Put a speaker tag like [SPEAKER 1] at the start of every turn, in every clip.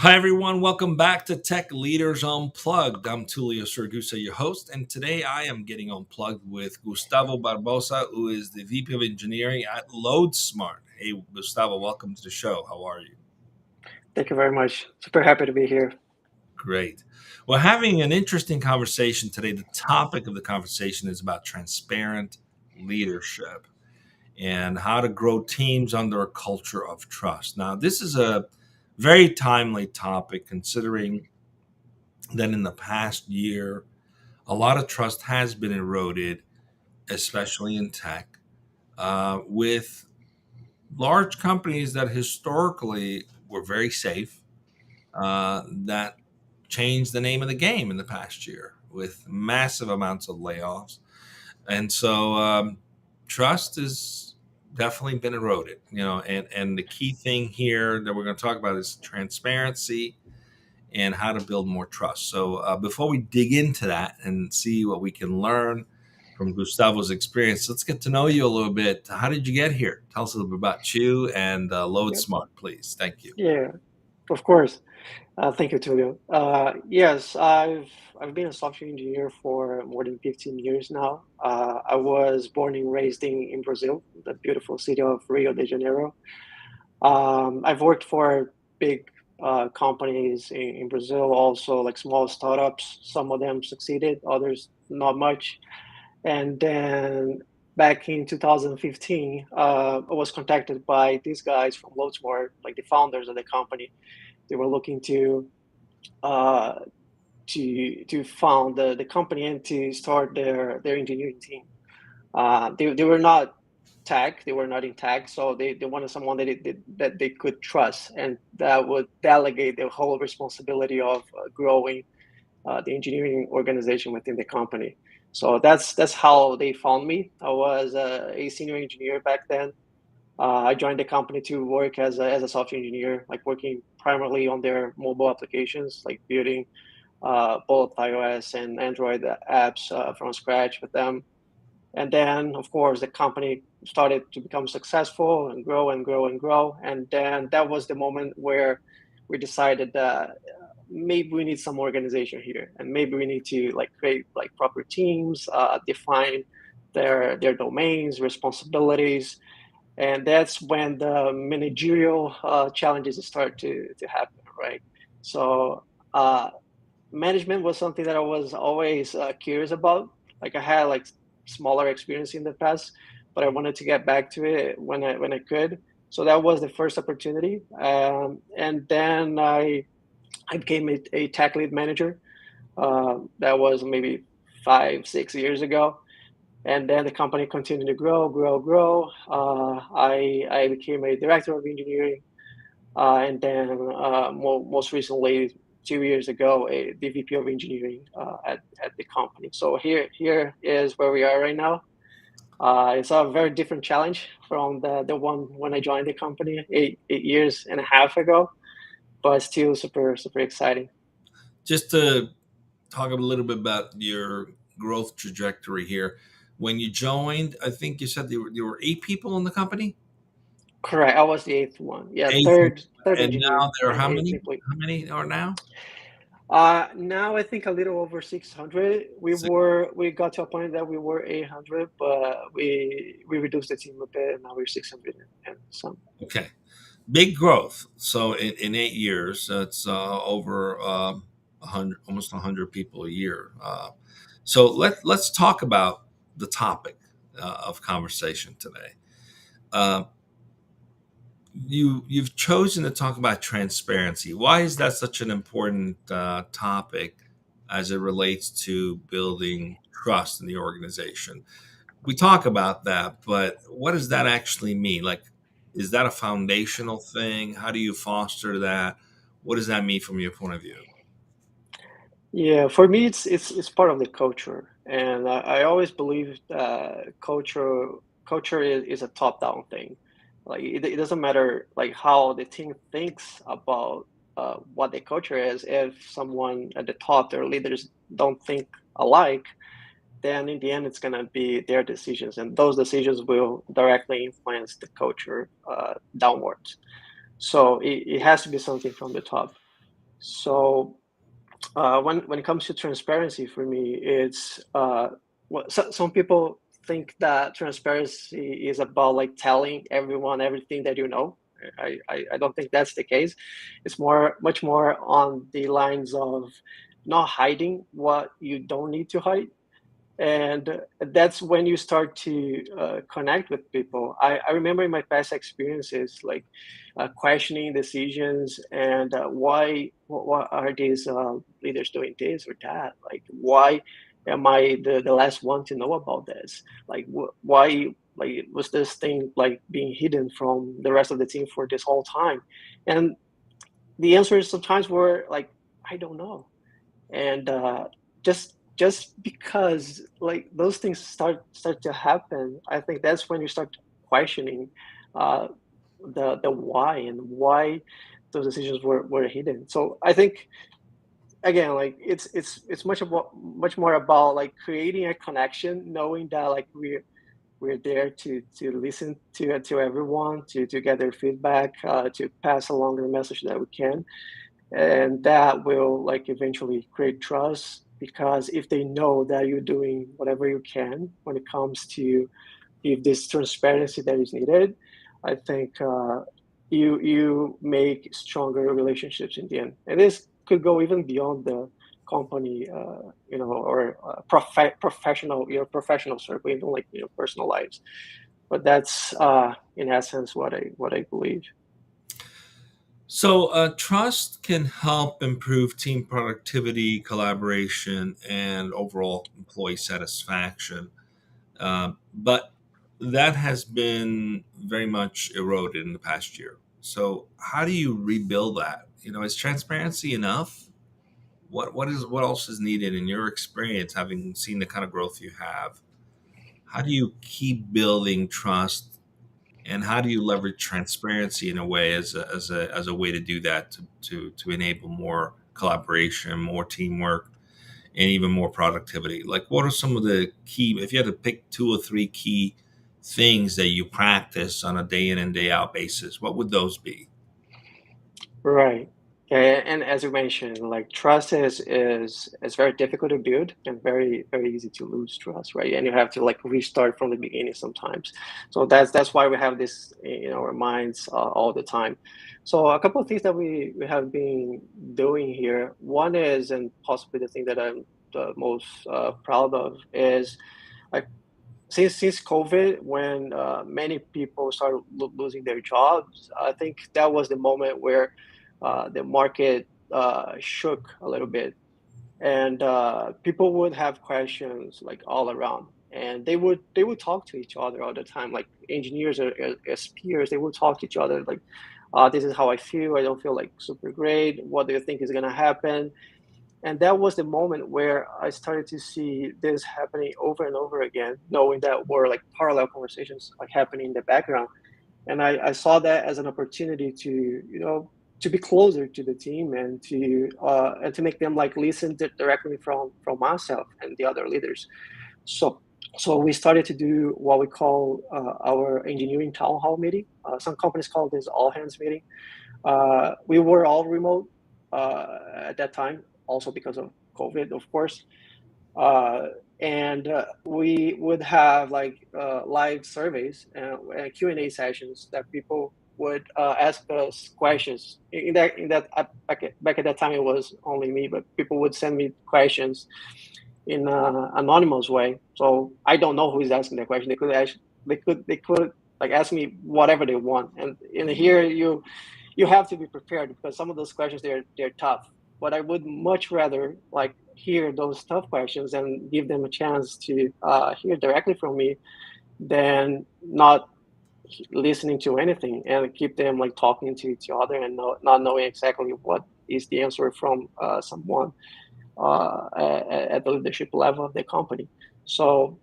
[SPEAKER 1] Hi, everyone. Welcome back to Tech Leaders Unplugged. I'm Tullio Siragusa, your host, and today I am getting unplugged with Gustavo Barbosa, who is the VP of Engineering at Loadsmart. Hey, Gustavo, welcome to the show. How are you?
[SPEAKER 2] Thank you very much. Super happy to be here.
[SPEAKER 1] Great. We're having an interesting conversation today. The topic of the conversation is about transparent leadership and how to grow teams under a culture of trust. Now, this is a very timely topic considering that in the past year, a lot of trust has been eroded, especially in tech, with large companies that historically were very safe, that changed the name of the game in the past year with massive amounts of layoffs. And so trust has definitely been eroded, and the key thing here that we're going to talk about is transparency and how to build more trust. So before we dig into that and see what we can learn from Gustavo's experience, let's get to know you a little bit. How did you get here? Tell us a little bit about you and
[SPEAKER 2] Yep.
[SPEAKER 1] Loadsmart, please. Thank you.
[SPEAKER 2] Yeah, of course. Thank you, Tulio. Yes, I've been a software engineer for more than 15 years now. I was born and raised in Brazil, the beautiful city of Rio de Janeiro. I've worked for big companies in Brazil, also like small startups. Some of them succeeded, others not much. And then back in 2015, I was contacted by these guys from Loadsmart, like the founders of the company. They were looking uh, to found the company and to start their engineering team. They were not tech, they were not in tech, so they wanted someone that they could trust and that would delegate the whole responsibility of growing the engineering organization within the company. So that's how they found me. I was a senior engineer back then. I joined the company to work as a software engineer, like working primarily on their mobile applications, like building both iOS and Android apps from scratch with them. And then, of course, the company started to become successful and grow and grow and grow. And then that was the moment where we decided that maybe we need some organization here, and maybe we need to like create like proper teams, define their domains, responsibilities, and that's when the managerial challenges start to happen, right? So uh, management was something that I was always curious about. Like I had like smaller experience in the past, but I wanted to get back to it when I could. So that was the first opportunity, and then I became a tech lead manager. That was maybe 5 6 years ago, and then the company continued to grow, grow, grow. I became a director of engineering, and then most recently, 2 years ago, the VP of engineering at the company. So here is where we are right now. It's a very different challenge from the one when I joined the company 8 years and a half ago, but still super exciting.
[SPEAKER 1] Just to talk a little bit about your growth trajectory here. When you joined, I think you said there were 8 people in the company.
[SPEAKER 2] Correct. I was the eighth one. Yeah,
[SPEAKER 1] Eight,
[SPEAKER 2] third
[SPEAKER 1] and
[SPEAKER 2] engineer
[SPEAKER 1] now there are
[SPEAKER 2] and
[SPEAKER 1] how
[SPEAKER 2] eighth
[SPEAKER 1] many?
[SPEAKER 2] employee.
[SPEAKER 1] How many are now?
[SPEAKER 2] Now I think a little over 600.
[SPEAKER 1] Six.
[SPEAKER 2] We got to a point that we were 800, but we reduced the team a bit, and now we're 600 and some.
[SPEAKER 1] Okay. Big growth. So in 8 years, that's over 100, almost 100 people a year. So let's talk about the topic of conversation today. Uh, you've chosen to talk about transparency. Why is that such an important topic as it relates to building trust in the organization? We talk about that, but what does that actually mean? Like, is that a foundational thing? How do you foster that? What does that mean from your point of view?
[SPEAKER 2] Yeah, for me, it's part of the culture, and I always believe culture is a top-down thing. Like it doesn't matter like how the team thinks about what the culture is. If someone at the top, their leaders don't think alike, then in the end, it's gonna be their decisions, and those decisions will directly influence the culture downwards. So it has to be something from the top. So when it comes to transparency, for me, it's some people think that transparency is about like telling everyone everything that you know. I don't think that's the case. It's much more on the lines of not hiding what you don't need to hide, and that's when you start to connect with people. I remember in my past experiences, like questioning decisions and what are these leaders doing this or that, like why am I the last one to know about this, like why, like was this thing like being hidden from the rest of the team for this whole time. And the answers sometimes were like, I don't know. And just because like those things start to happen, I think that's when you start questioning uh the why and why those decisions were hidden. So I think, again, like it's much more about like creating a connection, knowing that like we're there to listen to everyone, to get their feedback, to pass along the message that we can, and that will like eventually create trust, because if they know that you're doing whatever you can when it comes to give this transparency that is needed, I think you make stronger relationships in the end. And this could go even beyond the company, or professional, professional circle, even like personal lives. But that's in essence what I believe.
[SPEAKER 1] So, trust can help improve team productivity, collaboration, and overall employee satisfaction. But that has been very much eroded in the past year. So, how do you rebuild that? Is transparency enough? What else is needed in your experience, having seen the kind of growth you have? How do you keep building trust, and how do you leverage transparency in a way as a way to do that to enable more collaboration, more teamwork, and even more productivity? Like, what are some of the key, if you had to pick two or three key things that you practice on a day in and day out basis, what would those be?
[SPEAKER 2] Right. And as you mentioned, like trust is very difficult to build and very easy to lose trust, right? And you have to like restart from the beginning sometimes. So that's why we have this in our minds all the time. So a couple of things that we have been doing here. One is, and possibly the thing that I'm the most proud of, is like since COVID, when many people started losing their jobs, I think that was the moment where the market shook a little bit, and people would have questions like all around, and they would talk to each other all the time, like engineers or as peers. They would talk to each other like, "This is how I feel. I don't feel like super great. What do you think is gonna happen?" And that was the moment where I started to see this happening over and over again, knowing that were like parallel conversations like happening in the background. And I saw that as an opportunity to, to be closer to the team and to make them like listen directly from myself and the other leaders. So so we started to do what we call our engineering town hall meeting. Some companies call this all hands meeting. We were all remote at that time, also because of COVID, of course. Uh, and we would have like live surveys and Q&A sessions that people would ask us questions. Back at that time, it was only me, but people would send me questions in an anonymous way. So I don't know who is asking the question. They could like ask me whatever they want. And in here, you have to be prepared, because some of those questions, they're tough. But I would much rather like hear those tough questions and give them a chance to hear directly from me than not listening to anything and keep them like talking to each other and not knowing exactly what is the answer from someone at the leadership level of the company. So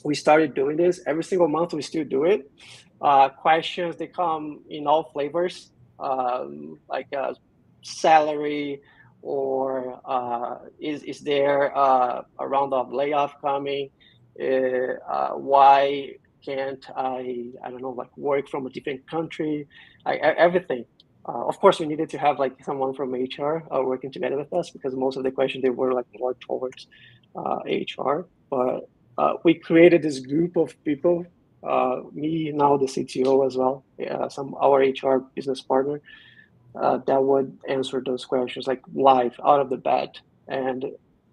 [SPEAKER 2] we started doing this every single month. We still do it. Questions, they come in all flavors, like salary, or is there a round of layoff coming? Why can't I don't know, like work from a different country? Everything. Of course, we needed to have like someone from HR working together with us because most of the questions they were like more towards HR. But we created this group of people. Me now the CTO as well, some our HR business partner that would answer those questions like live out of the bat, and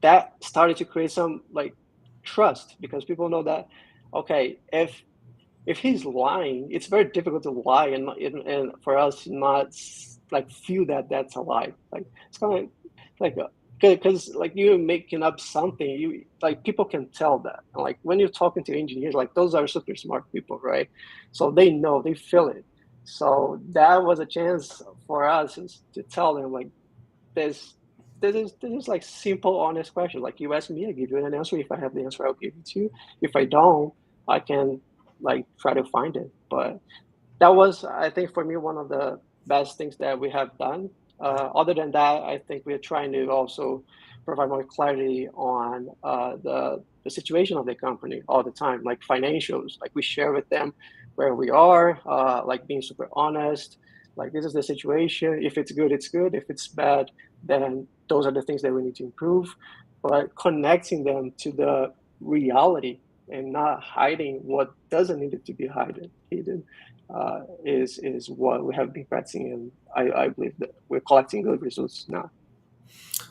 [SPEAKER 2] that started to create some like trust because people know that okay, if he's lying, it's very difficult to lie and for us not like feel that that's a lie. Like it's kind of like because like you're making up something, you like people can tell that. And, like when you're talking to engineers, like those are super smart people, right? So they know, they feel it. So that was a chance for us to tell them like this. This is like simple, honest question. Like you ask me, I give you an answer. If I have the answer, I'll give it to you. If I don't, I can like try to find it. But that was, I think, for me, one of the best things that we have done. Other than that, I think we're trying to also provide more clarity on the situation of the company all the time, like financials. Like we share with them where we are, like being super honest. Like this is the situation. If it's good, it's good. If it's bad, then those are the things that we need to improve. But connecting them to the reality and not hiding what doesn't need to be hidden is what we have been practicing, and I believe that we're collecting good results now.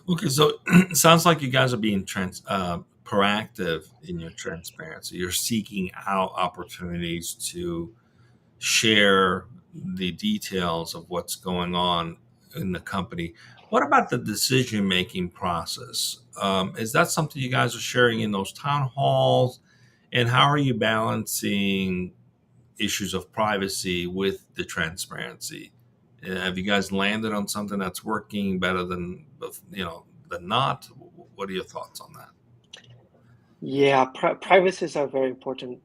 [SPEAKER 1] Okay, so it sounds like you guys are being proactive in your transparency. You're seeking out opportunities to share the details of what's going on in the company. What about the decision making process? Is that something you guys are sharing in those town halls? And how are you balancing issues of privacy with the transparency? Have you guys landed on something that's working better than than not? What are your thoughts on that?
[SPEAKER 2] Yeah, privacy is a very important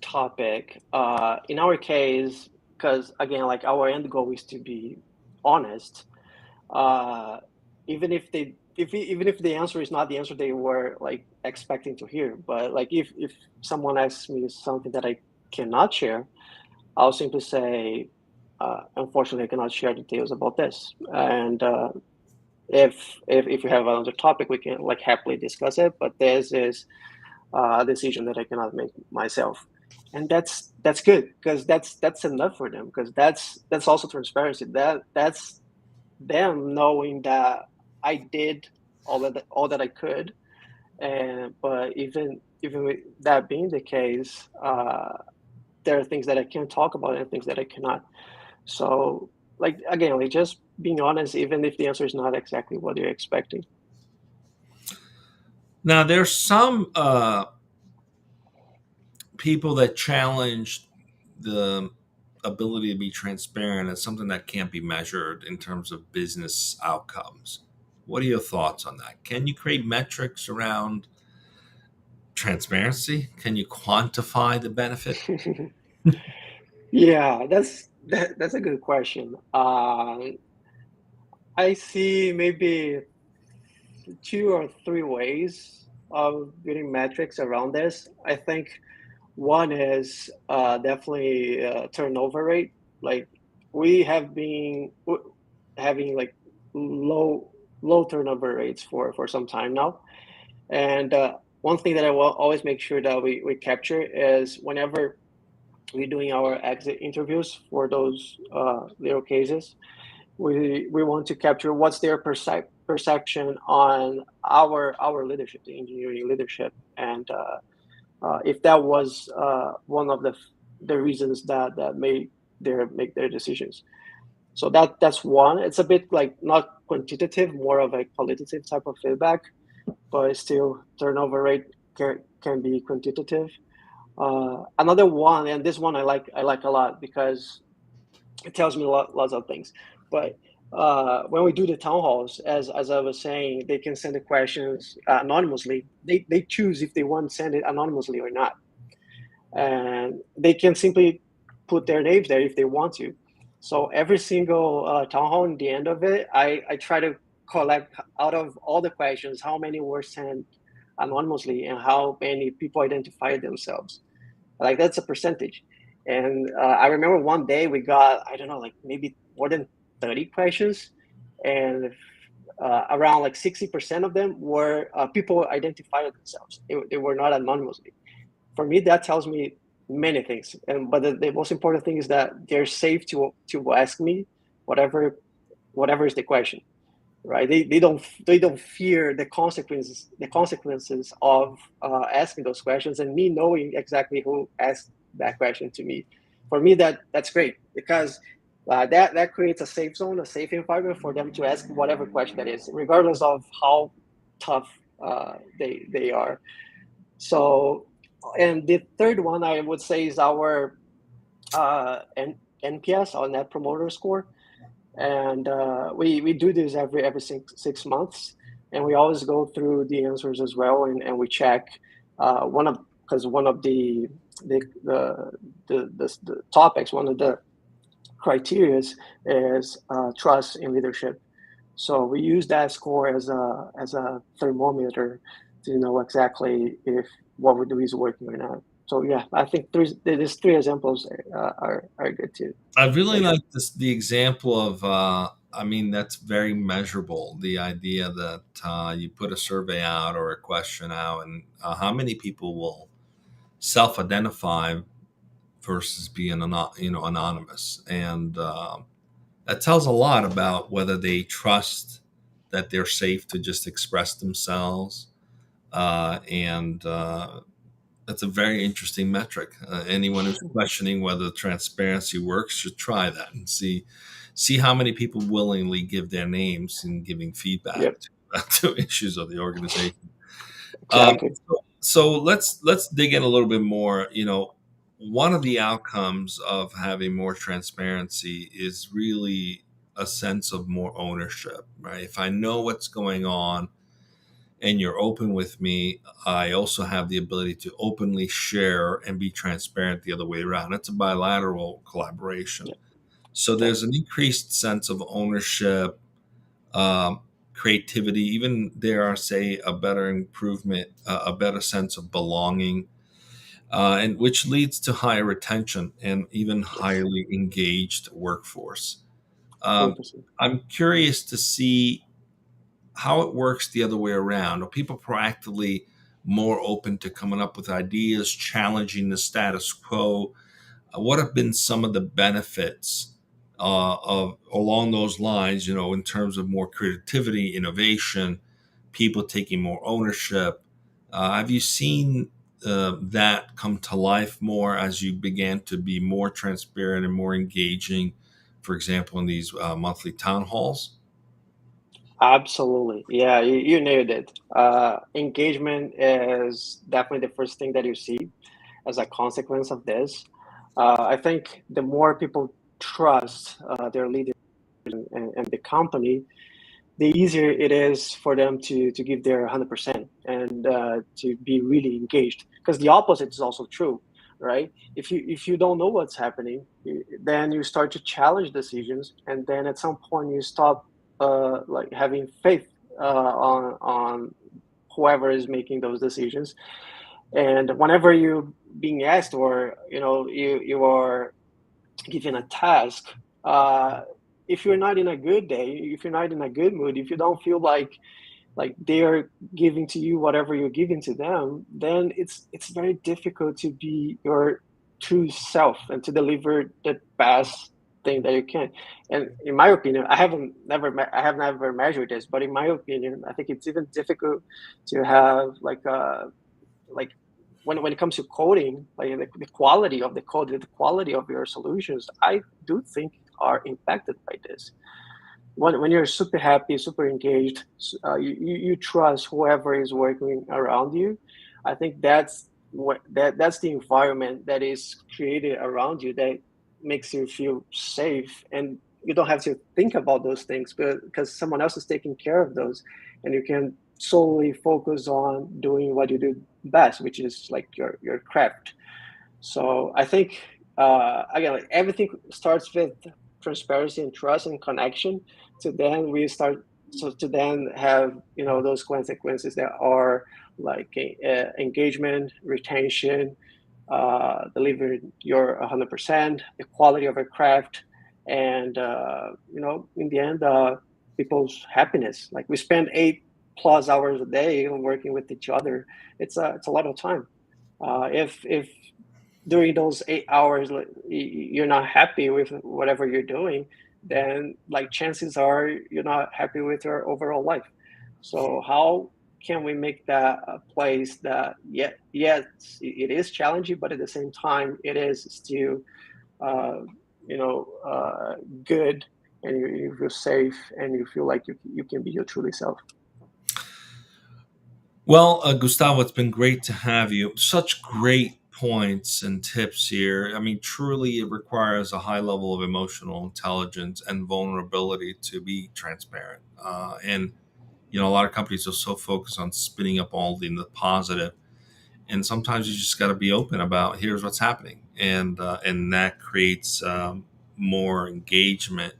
[SPEAKER 2] topic. In our case, because again, like our end goal is to be honest. Uh, even if they, if even if the answer is not the answer they were like expecting to hear, but like if someone asks me something that I cannot share, I'll simply say, unfortunately, I cannot share details about this. And if you have another topic, we can like happily discuss it. But this is a decision that I cannot make myself, and that's good because that's enough for them because that's also transparency. That's them knowing that I did all that I could, and but even with that being the case, there are things that I can talk about and things that I cannot. So, like again, like just being honest, even if the answer is not exactly what you're expecting.
[SPEAKER 1] Now, there's some people that challenge the ability to be transparent as something that can't be measured in terms of business outcomes. What are your thoughts on that? Can you create metrics around transparency? Can you quantify the benefit?
[SPEAKER 2] Yeah, that's a good question. I see maybe two or three ways of getting metrics around this. I think one is definitely turnover rate. Like we have been having like low low turnover rates for some time now, and one thing that I will always make sure that we capture is whenever we're doing our exit interviews for those little cases, we want to capture what's their perception on our leadership, the engineering leadership, and if that was one of the reasons that made make their decisions. So that's one. It's a bit like not quantitative, more of a qualitative type of feedback, but still turnover rate can be quantitative. Another one, and this one I like a lot because it tells me lots of things. But when we do the town halls, as I was saying, they can send the questions anonymously. They choose if they want to send it anonymously or not, and they can simply put their names there if they want to. So every single town hall, in the end of it, I try to collect out of all the questions how many were sent anonymously and how many people identified themselves. Like that's a percentage. And I remember one day we got, I don't know, like maybe more than 30 questions, and around like 60% of them were people identified themselves. They were not anonymously. For me, that tells me many things. But the most important thing is that they're safe to ask me whatever is the question, right? They don't fear the consequences of asking those questions, and me knowing exactly who asked that question to me. For me, that's great, because that creates a safe zone, a safe environment for them to ask whatever question that is, regardless of how tough they are. So, and the third one I would say is our NPS, our Net Promoter Score, and we do this every 6 months, and we always go through the answers as well, and we check one of because one of the topics, one of the criterias is trust in leadership. So we use that score as a thermometer to know exactly if what we do is working or not. So yeah, I think these three examples are good to
[SPEAKER 1] I really
[SPEAKER 2] measure.
[SPEAKER 1] like this the example of I mean that's very measurable. The idea that you put a survey out or a question out, and how many people will self-identify versus being anonymous, and that tells a lot about whether they trust that they're safe to just express themselves, and that's a very interesting metric. Anyone who's questioning whether transparency works should try that and see how many people willingly give their names in giving feedback
[SPEAKER 2] Yep,
[SPEAKER 1] to issues of the organization.
[SPEAKER 2] exactly.
[SPEAKER 1] So let's dig in a little bit more. One of the outcomes of having more transparency is really a sense of more ownership, right? If I know what's going on and you're open with me, I also have the ability to openly share and be transparent the other way around. It's a bilateral collaboration.
[SPEAKER 2] Yep,
[SPEAKER 1] So
[SPEAKER 2] yep,
[SPEAKER 1] there's an increased sense of ownership, um, creativity, even dare I say a better improvement, a better sense of belonging, and which leads to higher retention and even
[SPEAKER 2] yes,
[SPEAKER 1] highly engaged workforce. Um,
[SPEAKER 2] 100%.
[SPEAKER 1] I'm curious to see how it works the other way around. Are people proactively more open to coming up with ideas, challenging the status quo? What have been some of the benefits of along those lines? In terms of more creativity, innovation, people taking more ownership. Have you seen that come to life more as you began to be more transparent and more engaging? For example, in these monthly town halls.
[SPEAKER 2] Absolutely. Yeah, you nailed it. Engagement is definitely the first thing that you see as a consequence of this. I think the more people trust their leaders and the company, the easier it is for them to give their 100% and to be really engaged. Because the opposite is also true, right? If you don't know what's happening, then you start to challenge decisions, and then at some point you stop like having faith on whoever is making those decisions. And whenever you being asked, or you are given a task, uh, if you're not in a good day, if you're not in a good mood, if you don't feel like they're giving to you whatever you're giving to them, then it's very difficult to be your true self and to deliver the best thing that you can. And in my opinion, I have never measured this, but in my opinion, I think it's even difficult to have like when it comes to coding, like the quality of the code, the quality of your solutions, I do think are impacted by this. When you're super happy, super engaged, you trust whoever is working around you. I think that's the environment that is created around you that makes you feel safe, and you don't have to think about those things, because someone else is taking care of those, and you can solely focus on doing what you do best, which is like your craft. So I think again, like everything starts with transparency and trust and connection. To then we start, so to then have those consequences that are like engagement, retention, delivering your 100%, the quality of your craft, and in the end, people's happiness. Like we spend 8+ hours a day working with each other. It's a lot of time. If during those 8 hours you're not happy with whatever you're doing, then like chances are you're not happy with your overall life. So how can we make that a place that, yes, it is challenging, but at the same time it is still uh, good, and you feel safe, and you feel like you can be your truly self.
[SPEAKER 1] Well, Gustavo, it's been great to have you. Such great points and tips here. I mean, truly, it requires a high level of emotional intelligence and vulnerability to be transparent. And a lot of companies are so focused on spinning up all the positive, and sometimes you just got to be open about here's what's happening, and that creates more engagement,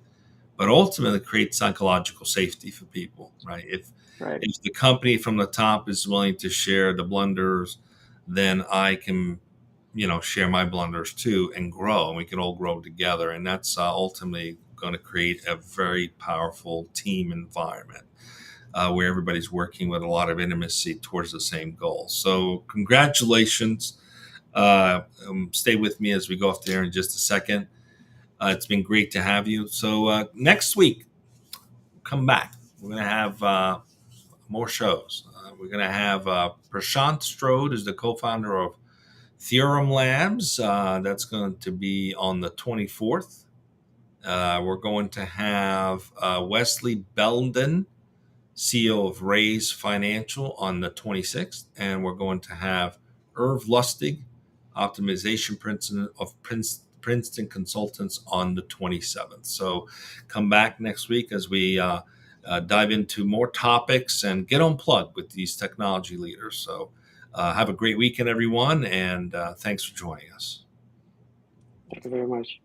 [SPEAKER 1] but ultimately create psychological safety for people, right?
[SPEAKER 2] Right.
[SPEAKER 1] If the company from the top is willing to share the blunders, then I can, share my blunders too and grow, and we can all grow together. And that's ultimately going to create a very powerful team environment where everybody's working with a lot of intimacy towards the same goal. So, congratulations. Stay with me as we go off there in just a second. It's been great to have you. So, next week, come back. We're going to have more shows. We're going to have Prashant Strode is the co-founder of Theorem Labs. That's going to be on the 24th. We're going to have Wesley Belden, CEO of Raise Financial, on the 26th. And we're going to have Irv Lustig, optimization principal of Princeton Consultants, on the 27th. So come back next week as we dive into more topics and get unplugged with these technology leaders. So have a great weekend, everyone, and thanks for joining us.
[SPEAKER 2] Thank you very much.